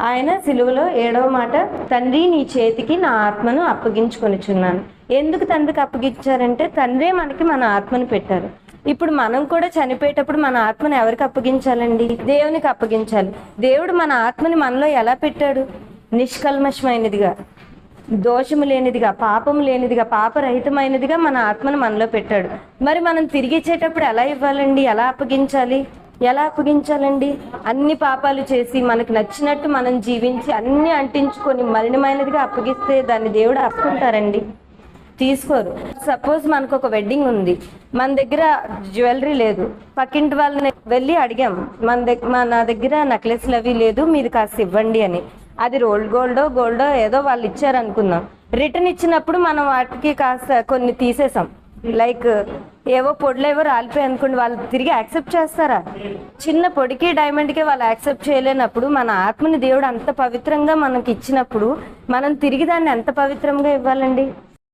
ఆయన సిలువలో 7వ మాట, తండ్రి నీ చేతికి నా ఆత్మను అప్పగించుకొనిచున్నాను. ఎందుకు తండ్రికి అప్పగించారంటే తండ్రే మనకి మన ఆత్మను పెట్టారు. ఇప్పుడు మనం కూడా చనిపోయేటప్పుడు మన ఆత్మను ఎవరికి అప్పగించాలండి? దేవునికి అప్పగించాలి. దేవుడు మన ఆత్మని మనలో ఎలా పెట్టాడు? నిష్కల్మషమైనదిగా, దోషము లేనిదిగా, పాపము లేనిదిగా, పాపరహితమైనదిగా మన ఆత్మను మనలో పెట్టాడు. మరి మనం తిరిగి ఇచ్చేటప్పుడు ఎలా ఇవ్వాలండి? ఎలా అప్పగించాలండి? అన్ని పాపాలు చేసి మనకు నచ్చినట్టు మనం జీవించి అన్ని అంటించుకొని మలినమైనదిగా అప్పగిస్తే దాన్ని దేవుడు అప్పుకుంటారండి? తీసుకోరు. సపోజ్ మనకు ఒక వెడ్డింగ్ ఉంది, మన దగ్గర జ్యువెలరీ లేదు, పక్కింటి వాళ్ళని వెళ్ళి అడిగాం, నా దగ్గర నెక్లెస్లు అవి లేదు, మీది కాస్త ఇవ్వండి అని. అది గోల్డో ఏదో వాళ్ళు ఇచ్చారు అనుకుందాం. రిటర్న్ ఇచ్చినప్పుడు మనం వాటికి కాస్త కొన్ని తీసేసాం, లైక్ ఏవో పొడులేవో రాలిపోయి అనుకోండి, వాళ్ళు తిరిగి యాక్సెప్ట్ చేస్తారా? చిన్న పొడికి డైమండ్కి వాళ్ళు యాక్సెప్ట్ చేయలేనప్పుడు మన ఆత్మని దేవుడు అంత పవిత్రంగా మనకి ఇచ్చినప్పుడు మనం తిరిగి దాన్ని ఎంత పవిత్రంగా ఇవ్వాలండి?